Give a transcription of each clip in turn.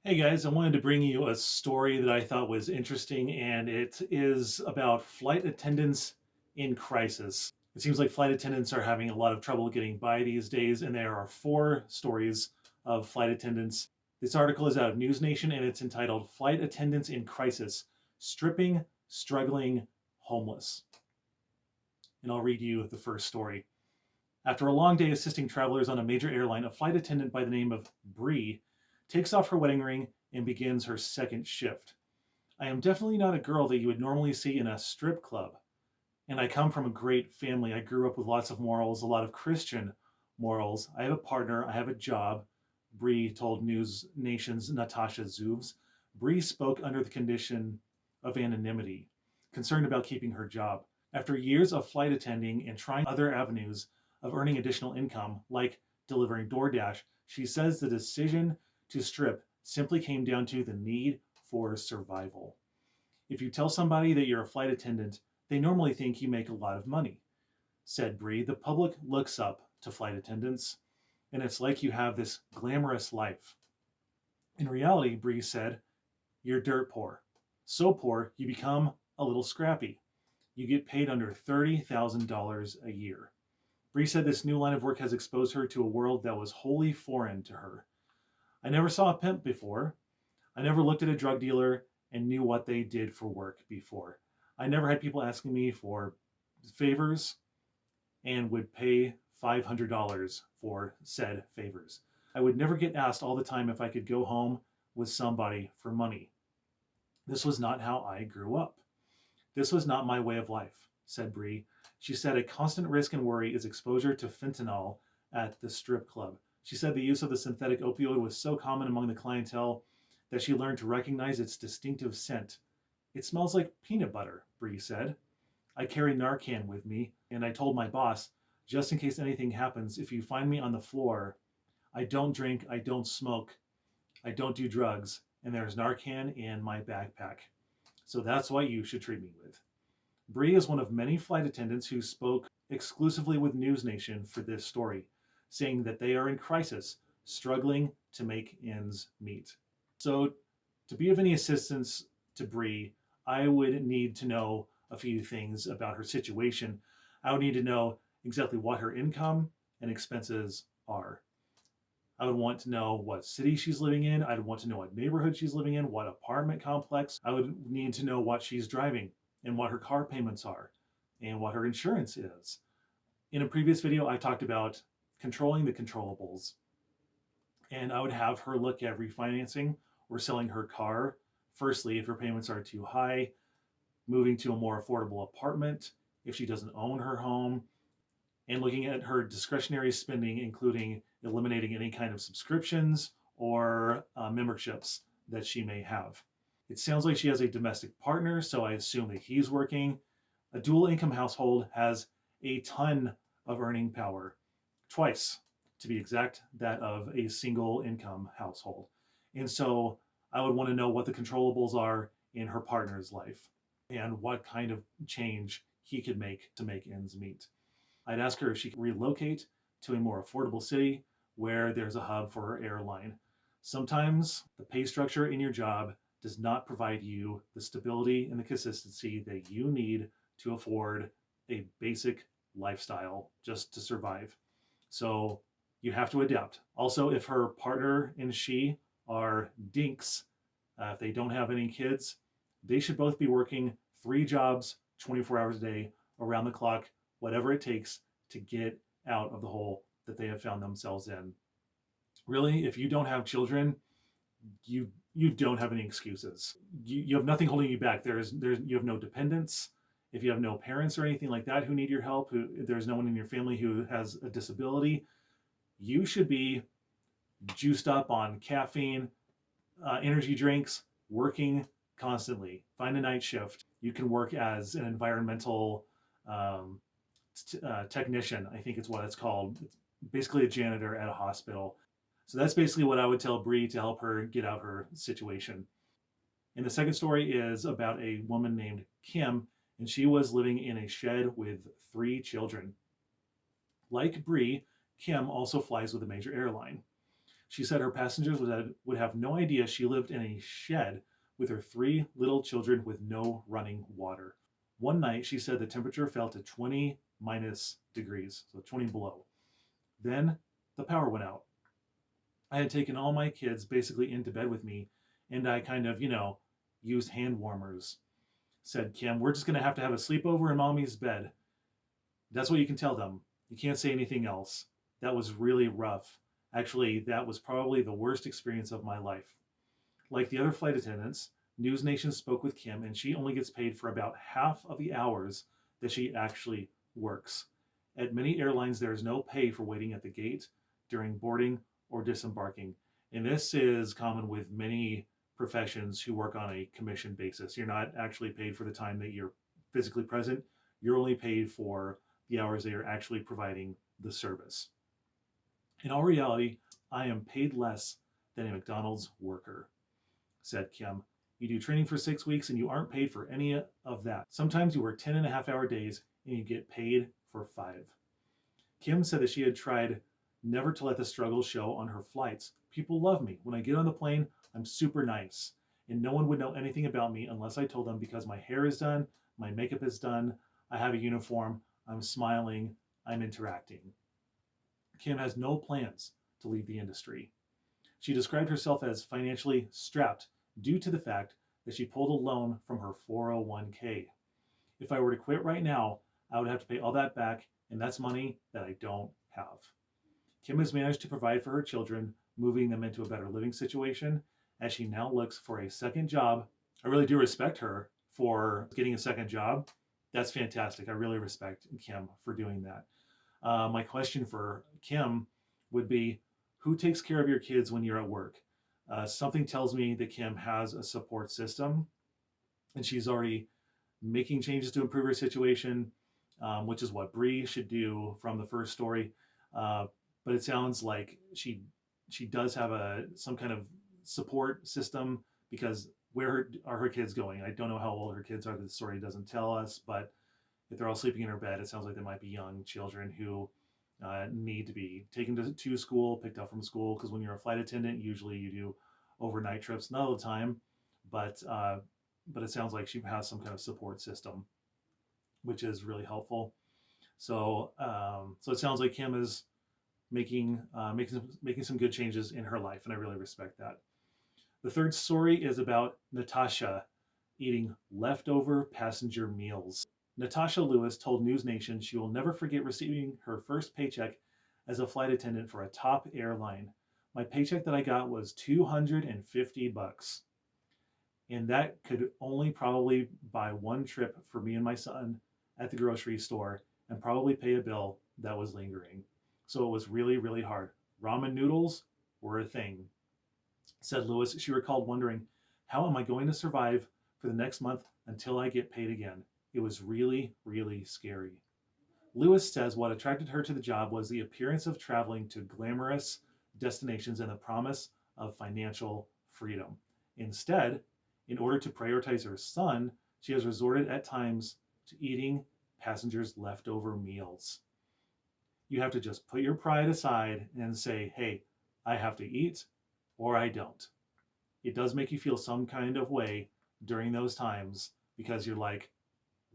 Hey guys, I wanted to bring you a story that I thought was interesting, and it is about flight attendants in crisis. It seems like flight attendants are having a lot of trouble getting by these days, and there are four stories of flight attendants. This article is out of News Nation, and it's entitled Flight Attendants in Crisis Stripping, Struggling, Homeless. And I'll read you the first story. After a long day assisting travelers on a major airline, a flight attendant by the name of Bree takes off her wedding ring and begins her second shift. I am definitely not a girl that you would normally see in a strip club. And I come from a great family. I grew up with lots of morals, a lot of Christian morals. I have a partner, I have a job, Bree told News Nation's Natasha Zubes. Bree spoke under the condition of anonymity, concerned about keeping her job. After years of flight attending and trying other avenues of earning additional income, like delivering DoorDash, she says the decision to strip simply came down to the need for survival. If you tell somebody that you're a flight attendant, they normally think you make a lot of money, said Bree. The public looks up to flight attendants, and it's like you have this glamorous life. In reality, Bree said, you're dirt poor. So poor, you become a little scrappy. You get paid under $30,000 a year. Bree said this new line of work has exposed her to a world that was wholly foreign to her. I never saw a pimp before. I never looked at a drug dealer and knew what they did for work before. I never had people asking me for favors and would pay $500 for said favors. I would never get asked all the time if I could go home with somebody for money. This was not how I grew up. This was not my way of life, said Bree. She said a constant risk and worry is exposure to fentanyl at the strip club. She said the use of the synthetic opioid was so common among the clientele that she learned to recognize its distinctive scent. It smells like peanut butter, Bree said. I carry Narcan with me, and I told my boss, just in case anything happens, if you find me on the floor, I don't drink, I don't smoke, I don't do drugs, and there's Narcan in my backpack. So that's what you should treat me with. Bree is one of many flight attendants who spoke exclusively with News Nation for this story, saying that they are in crisis, struggling to make ends meet. So, to be of any assistance to Bree, I would need to know a few things about her situation. I would need to know exactly what her income and expenses are. I would want to know what city she's living in. I'd want to know what neighborhood she's living in, what apartment complex. I would need to know what she's driving and what her car payments are and what her insurance is. In a previous video, I talked about controlling the controllables, and I would have her look at refinancing or selling her car. Firstly, if her payments are too high, moving to a more affordable apartment if she doesn't own her home, and looking at her discretionary spending, including eliminating any kind of subscriptions or memberships that she may have. It sounds like she has a domestic partner, so I assume that he's working. A dual income household has a ton of earning power, twice to be exact, that of a single income household. And so I would want to know what the controllables are in her partner's life and what kind of change he could make to make ends meet. I'd ask her if she could relocate to a more affordable city where there's a hub for her airline. Sometimes the pay structure in your job does not provide you the stability and the consistency that you need to afford a basic lifestyle just to survive. So you have to adapt. Also, if her partner and she are dinks, if they don't have any kids, they should both be working 3 jobs, 24 hours a day, around the clock, whatever it takes to get out of the hole that they have found themselves in. Really, if you don't have children, you don't have any excuses. You have nothing holding you back. You have no dependents. If you have no parents or anything like that who need your help, there's no one in your family who has a disability, you should be juiced up on caffeine, energy drinks, working constantly. Find a night shift. You can work as an environmental technician, I think it's what it's called. It's basically a janitor at a hospital. So that's basically what I would tell Bree to help her get out her situation. And the second story is about a woman named Kim, and she was living in a shed with 3 children. Like Bree, Kim also flies with a major airline. She said her passengers would have no idea she lived in a shed with her three little children with no running water. One night, she said the temperature fell to 20 minus degrees, so 20 below. Then the power went out. I had taken all my kids basically into bed with me, and I kind of, used hand warmers. Said Kim, we're just going to have a sleepover in mommy's bed. That's what you can tell them. You can't say anything else. That was really rough. Actually, that was probably the worst experience of my life. Like the other flight attendants, News Nation spoke with Kim, and she only gets paid for about half of the hours that she actually works. At many airlines, there is no pay for waiting at the gate during boarding or disembarking. And this is common with many professions who work on a commission basis. You're not actually paid for the time that you're physically present, you're only paid for the hours they are actually providing the service. In all reality, I am paid less than a McDonald's worker, said Kim. You do training for 6 weeks and you aren't paid for any of that. Sometimes you work 10.5 hour days and you get paid for 5. Kim said that she had tried never to let the struggle show on her flights. People love me. When I get on the plane, I'm super nice. And no one would know anything about me unless I told them because my hair is done, my makeup is done, I have a uniform, I'm smiling, I'm interacting. Kim has no plans to leave the industry. She described herself as financially strapped due to the fact that she pulled a loan from her 401k. If I were to quit right now, I would have to pay all that back, and that's money that I don't have. Kim has managed to provide for her children, moving them into a better living situation as she now looks for a second job. I really do respect her for getting a second job. That's fantastic. I really respect Kim for doing that. My question for Kim would be, who takes care of your kids when you're at work? Something tells me that Kim has a support system and she's already making changes to improve her situation, which is what Bree should do from the first story. But it sounds like she does have some kind of support system, because where are her kids going? I don't know how old her kids are. The story doesn't tell us, but if they're all sleeping in her bed, it sounds like they might be young children who need to be taken to school, picked up from school. Because when you're a flight attendant, usually you do overnight trips, not all the time, but it sounds like she has some kind of support system, which is really helpful. So it sounds like Kim is making some good changes in her life, and I really respect that. The third story is about Natasha eating leftover passenger meals. Natasha Lewis told News Nation she will never forget receiving her first paycheck as a flight attendant for a top airline. My paycheck that I got was $250, and that could only probably buy one trip for me and my son at the grocery store and probably pay a bill that was lingering. So it was really, really hard. Ramen noodles were a thing, said Lewis. She recalled wondering, how am I going to survive for the next month until I get paid again? It was really, really scary. Lewis says what attracted her to the job was the appearance of traveling to glamorous destinations and the promise of financial freedom. Instead, in order to prioritize her son, she has resorted at times to eating passengers' leftover meals. You have to just put your pride aside and say, hey, I have to eat or I don't. It does make you feel some kind of way during those times because you're like,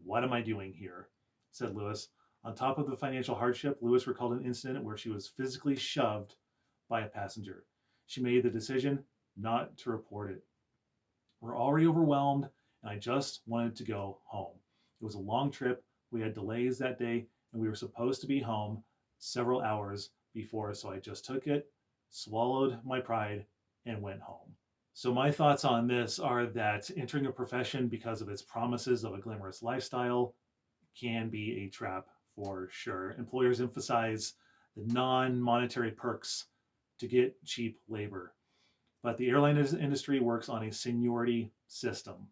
what am I doing here? Said Lewis. On top of the financial hardship, Lewis recalled an incident where she was physically shoved by a passenger. She made the decision not to report it. We're already overwhelmed, and I just wanted to go home. It was a long trip. We had delays that day, and we were supposed to be home several hours before, so I just took it, swallowed my pride, and went home. So my thoughts on this are that entering a profession because of its promises of a glamorous lifestyle can be a trap for sure. Employers emphasize the non-monetary perks to get cheap labor, but the airline industry works on a seniority system.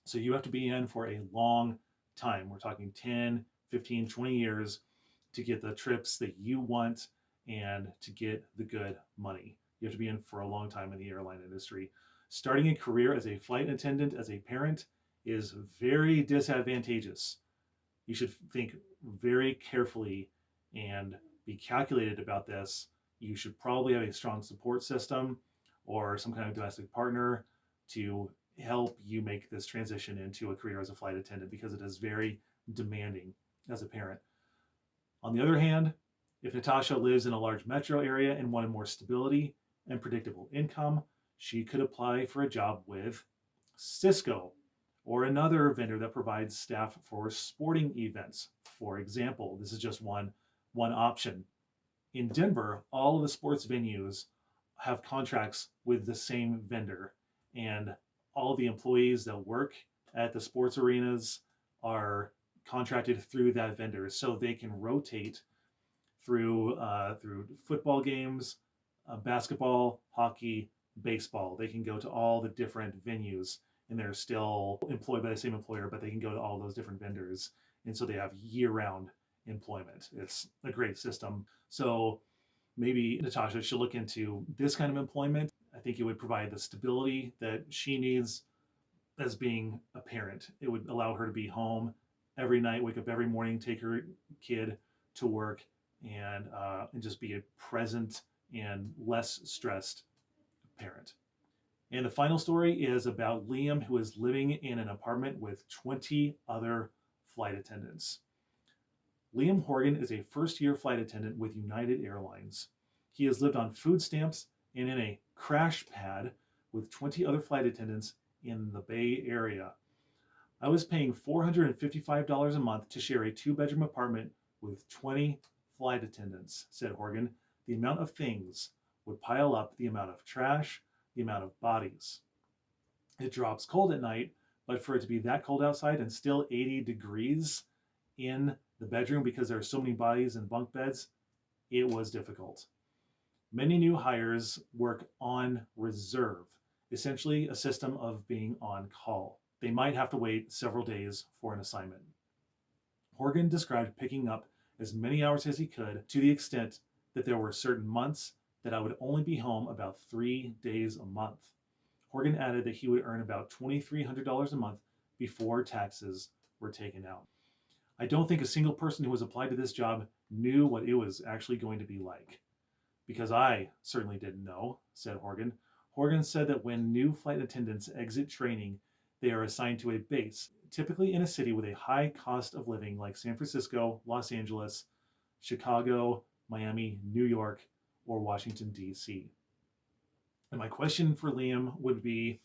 So you have to be in for a long time. We're talking 10, 15, 20 years to get the trips that you want and to get the good money. You have to be in for a long time in the airline industry. Starting a career as a flight attendant, as a parent, is very disadvantageous. You should think very carefully and be calculated about this. you should probably have a strong support system or some kind of domestic partner to help you make this transition into a career as a flight attendant, because it is very demanding as a parent. On the other hand, if Natasha lives in a large metro area and wanted more stability and predictable income, she could apply for a job with Cisco or another vendor that provides staff for sporting events. For example, this is just one option. In Denver, all of the sports venues have contracts with the same vendor, and all the employees that work at the sports arenas are contracted through that vendor, so they can rotate through football games, basketball, hockey, baseball. They can go to all the different venues, and they're still employed by the same employer, but they can go to all those different vendors, and so they have year-round employment. It's a great system. So maybe Natasha should look into this kind of employment. I think it would provide the stability that she needs as being a parent. It would allow her to be home every night, wake up every morning, take her kid to work, and just be a present and less stressed parent. And the final story is about Liam, who is living in an apartment with 20 other flight attendants. Liam Horgan is a first-year flight attendant with United Airlines. He has lived on food stamps and in a crash pad with 20 other flight attendants in the Bay Area. I was paying $455 a month to share a two-bedroom apartment with 20 flight attendants, said Horgan. The amount of things would pile up, the amount of trash, the amount of bodies. It drops cold at night, but for it to be that cold outside and still 80 degrees in the bedroom because there are so many bodies and bunk beds, it was difficult. Many new hires work on reserve, essentially a system of being on call. They might have to wait several days for an assignment. Horgan described picking up as many hours as he could, to the extent that there were certain months that I would only be home about 3 days a month. Horgan added that he would earn about $2,300 a month before taxes were taken out. I don't think a single person who was applied to this job knew what it was actually going to be like. Because I certainly didn't know, said Horgan. Horgan said that when new flight attendants exit training, they are assigned to a base, typically in a city with a high cost of living like San Francisco, Los Angeles, Chicago, Miami, New York, or Washington, D.C. And my question for Liam would be,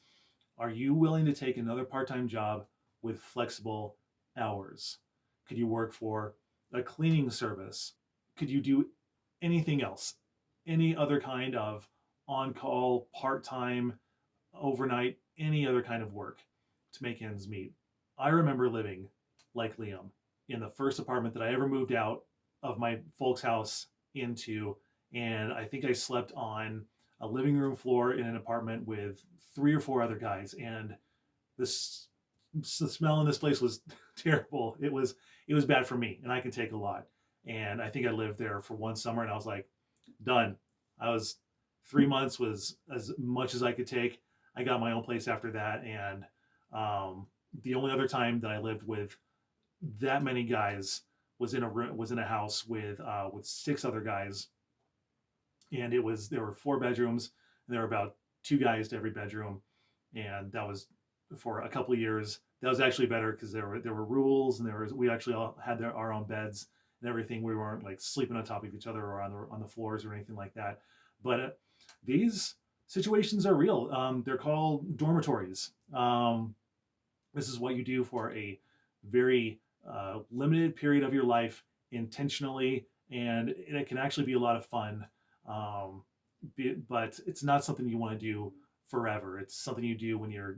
are you willing to take another part-time job with flexible hours? Could you work for a cleaning service? Could you do anything else? Any other kind of on-call, part-time, overnight, any other kind of work to make ends meet? I remember living like Liam in the first apartment that I ever moved out of my folks' house into, and I think I slept on a living room floor in an apartment with 3 or 4 other guys, and this the smell in this place was terrible. It was bad for me, and I can take a lot. And I think I lived there for one summer, and I was like, done. I was 3 months was as much as I could take. I got my own place after that, and the only other time that I lived with that many guys was in a house with 6 other guys, and there were 4 bedrooms, and there were about 2 guys to every bedroom, and that was for a couple of years. That was actually better because there were rules, and we actually all had our own beds and everything. We weren't like sleeping on top of each other or on the floors or anything like that. But these situations are real. They're called dormitories. This is what you do for a very limited period of your life intentionally, and it can actually be a lot of fun. But it's not something you want to do forever. It's something you do when you're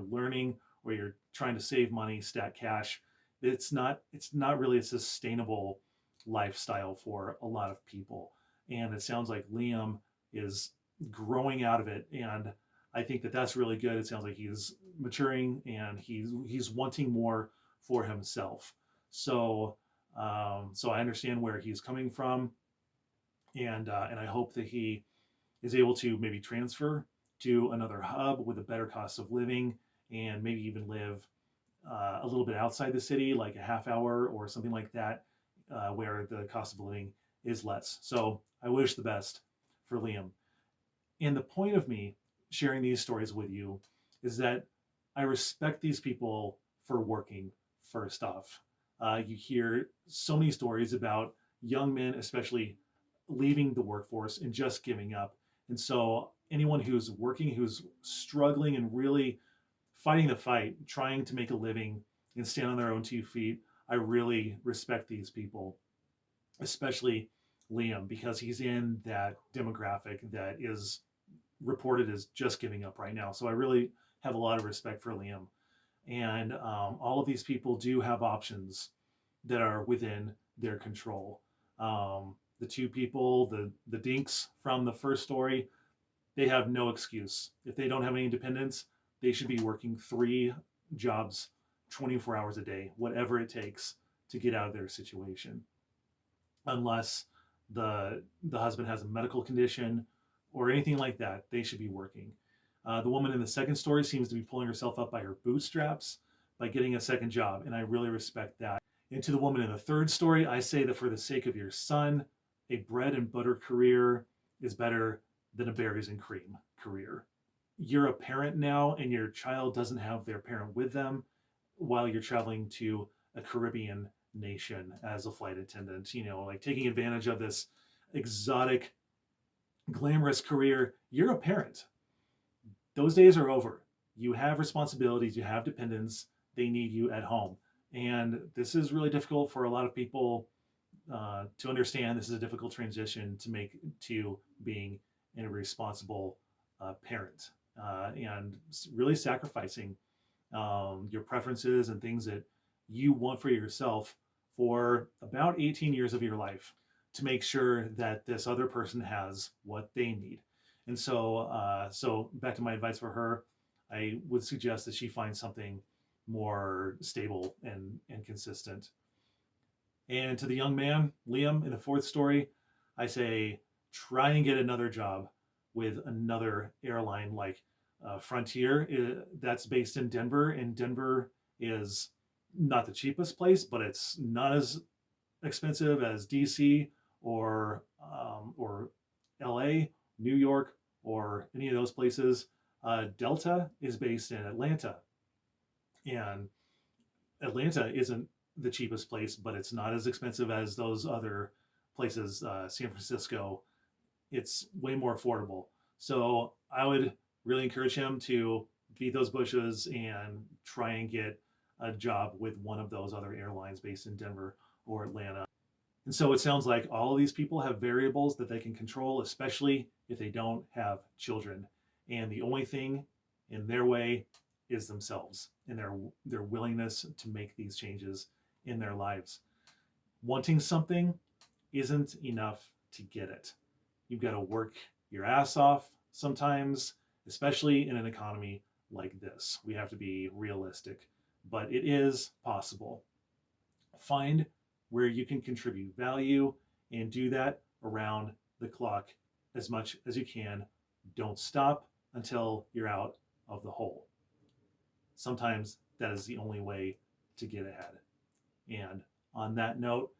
learning, or you're trying to save money, stack cash. It's not really a sustainable lifestyle for a lot of people. And it sounds like Liam is growing out of it, and I think that that's really good. It sounds like he's maturing, and he's wanting more for himself. So I understand where he's coming from, and I hope that he is able to maybe transfer to another hub with a better cost of living, and maybe even live a little bit outside the city, like a half hour or something like that, where the cost of living is less. So I wish the best for Liam. And the point of me sharing these stories with you is that I respect these people for working, first off. You hear so many stories about young men, especially, leaving the workforce and just giving up. And so, anyone who's working, who's struggling and really fighting the fight, trying to make a living and stand on their own 2 feet, I really respect these people, especially Liam, because he's in that demographic that is reported as just giving up right now. So I really have a lot of respect for Liam. And all of these people do have options that are within their control. The 2 people, the dinks from the first story, they have no excuse. If they don't have any independence, they should be working 3 jobs, 24 hours a day, whatever it takes to get out of their situation. Unless the husband has a medical condition or anything like that, they should be working. The woman in the second story seems to be pulling herself up by her bootstraps by getting a second job, and I really respect that. And to the woman in the third story, I say that for the sake of your son, a bread and butter career is better than a berries and cream career. You're a parent now, and your child doesn't have their parent with them while you're traveling to a Caribbean nation as a flight attendant, like taking advantage of this exotic, glamorous career. You're a parent. Those days are over. You have responsibilities, you have dependents, they need you at home. And this is really difficult for a lot of people to understand. This is a difficult transition to make to being a responsible parent and really sacrificing your preferences and things that you want for yourself for about 18 years of your life to make sure that this other person has what they need. And so back to my advice for her, I would suggest that she finds something more stable and consistent. And to the young man, Liam, in the fourth story, I say try and get another job with another airline like Frontier. That's based in Denver, and Denver is not the cheapest place, but it's not as expensive as DC or LA, New York, or any of those places. Delta is based in Atlanta, and Atlanta isn't the cheapest place, but it's not as expensive as those other places. San Francisco, it's way more affordable. So I would really encourage him to beat those bushes and try and get a job with one of those other airlines based in Denver or Atlanta. And so it sounds like all of these people have variables that they can control, especially if they don't have children. And the only thing in their way is themselves and their willingness to make these changes in their lives. Wanting something isn't enough to get it. You've got to work your ass off sometimes, especially in an economy like this. We have to be realistic, but it is possible. Find where you can contribute value and do that around the clock as much as you can. Don't stop until you're out of the hole. Sometimes that is the only way to get ahead. And on that note,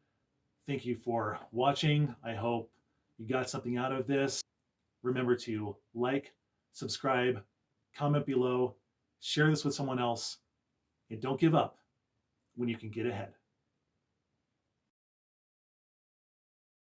thank you for watching. I hope you got something out of this. Remember to like, subscribe, comment below, share this with someone else, and don't give up when you can get ahead.